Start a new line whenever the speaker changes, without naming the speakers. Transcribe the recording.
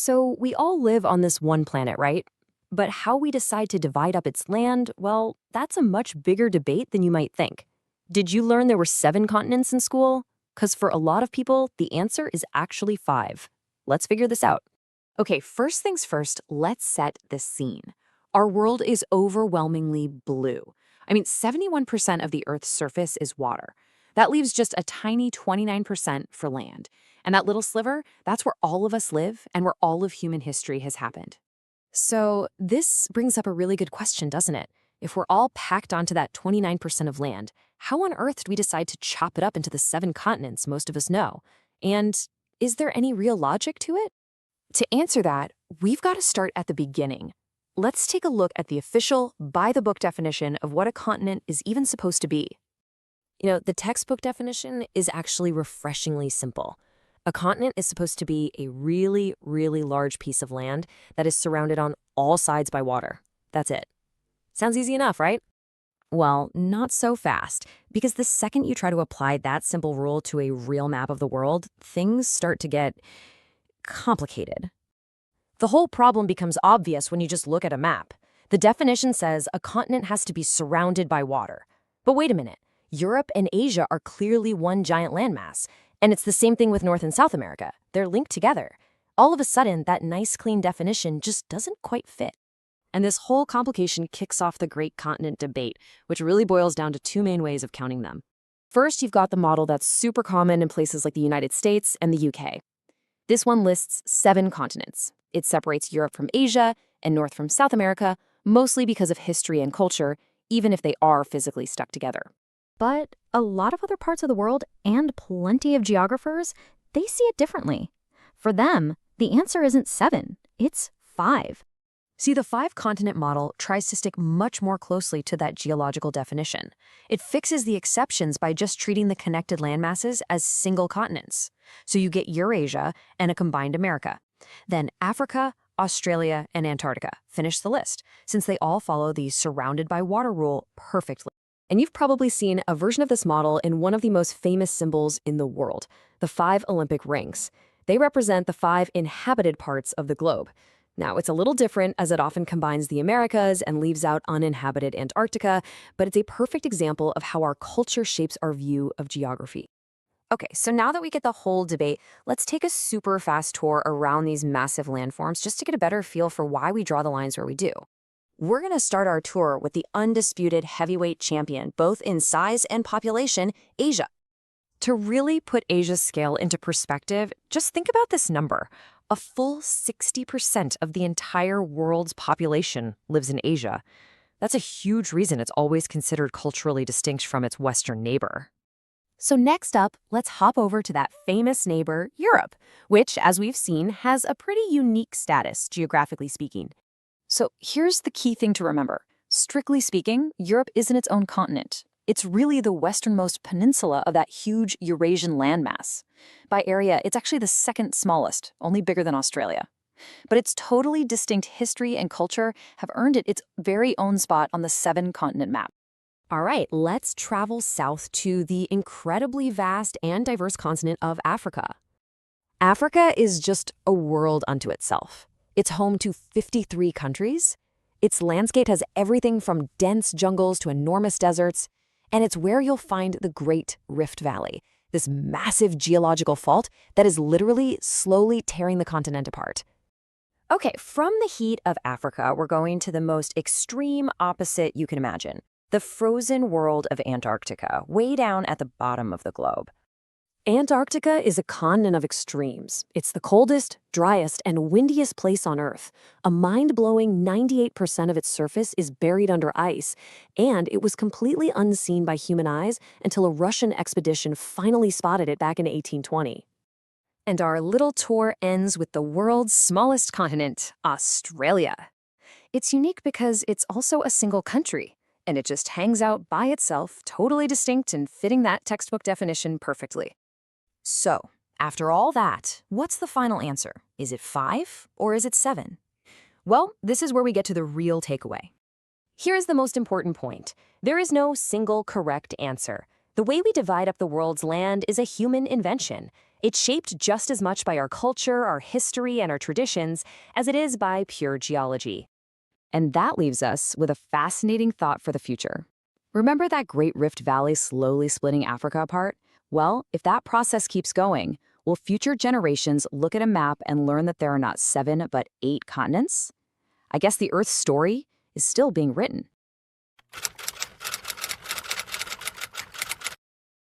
So we all live on this one planet, right? But how we decide to divide up its land, well, that's a much bigger debate than you might think. Did you learn there were 7 continents in school? Because for a lot of people, the answer is actually 5. Let's figure this out. Okay, first things first, let's set the scene. Our world is overwhelmingly blue. 71% of the Earth's surface is water. That leaves just a tiny 29% for land. And that little sliver, that's where all of us live and where all of human history has happened. So this brings up a really good question, doesn't it? If we're all packed onto that 29% of land, how on earth do we decide to chop it up into the 7 continents most of us know? And is there any real logic to it? To answer that, we've got to start at the beginning. Let's take a look at the official, by-the-book definition of what a continent is even supposed to be. The textbook definition is actually refreshingly simple. A continent is supposed to be a really, really large piece of land that is surrounded on all sides by water. That's it. Sounds easy enough, right? Well, not so fast, because the second you try to apply that simple rule to a real map of the world, things start to get complicated. The whole problem becomes obvious when you just look at a map. The definition says a continent has to be surrounded by water. But wait a minute. Europe and Asia are clearly one giant landmass, and it's the same thing with North and South America. They're linked together. All of a sudden, that nice, clean definition just doesn't quite fit. And this whole complication kicks off the great continent debate, which really boils down to 2 main ways of counting them. First, you've got the model that's super common in places like the United States and the UK. This one lists 7 continents. It separates Europe from Asia and North from South America, mostly because of history and culture, even if they are physically stuck together. But a lot of other parts of the world and plenty of geographers, they see it differently. For them, the answer isn't 7, it's 5. See, the 5-continent model tries to stick much more closely to that geological definition. It fixes the exceptions by just treating the connected landmasses as single continents. So you get Eurasia and a combined America. Then Africa, Australia, and Antarctica finish the list, since they all follow the surrounded by water rule perfectly. And you've probably seen a version of this model in one of the most famous symbols in the world, the 5 Olympic rings. They represent the 5 inhabited parts of the globe. Now, it's a little different as it often combines the Americas and leaves out uninhabited Antarctica, but it's a perfect example of how our culture shapes our view of geography. Okay, so now that we get the whole debate, let's take a super fast tour around these massive landforms just to get a better feel for why we draw the lines where we do. We're going to start our tour with the undisputed heavyweight champion, both in size and population, Asia. To really put Asia's scale into perspective, just think about this number. A full 60% of the entire world's population lives in Asia. That's a huge reason it's always considered culturally distinct from its Western neighbor. So next up, let's hop over to that famous neighbor, Europe, which, as we've seen, has a pretty unique status, geographically speaking. So here's the key thing to remember. Strictly speaking, Europe isn't its own continent. It's really the westernmost peninsula of that huge Eurasian landmass. By area, it's actually the 2nd smallest, only bigger than Australia. But its totally distinct history and culture have earned it its very own spot on the 7-continent map. All right, let's travel south to the incredibly vast and diverse continent of Africa. Africa is just a world unto itself. It's home to 53 countries. Its landscape has everything from dense jungles to enormous deserts, and it's where you'll find the Great Rift Valley, this massive geological fault that is literally slowly tearing the continent apart. Okay, from the heat of Africa, we're going to the most extreme opposite you can imagine, the frozen world of Antarctica, way down at the bottom of the globe. Antarctica is a continent of extremes. It's the coldest, driest, and windiest place on Earth. A mind-blowing 98% of its surface is buried under ice, and it was completely unseen by human eyes until a Russian expedition finally spotted it back in 1820. And our little tour ends with the world's smallest continent, Australia. It's unique because it's also a single country, and it just hangs out by itself, totally distinct and fitting that textbook definition perfectly. So, after all that, what's the final answer? Is it 5 or is it 7? Well, this is where we get to the real takeaway. Here is the most important point. There is no single correct answer. The way we divide up the world's land is a human invention. It's shaped just as much by our culture, our history, and our traditions as it is by pure geology. And that leaves us with a fascinating thought for the future. Remember that Great Rift Valley slowly splitting Africa apart? Well, if that process keeps going, will future generations look at a map and learn that there are not 7 but 8 continents? I guess the Earth's story is still being written.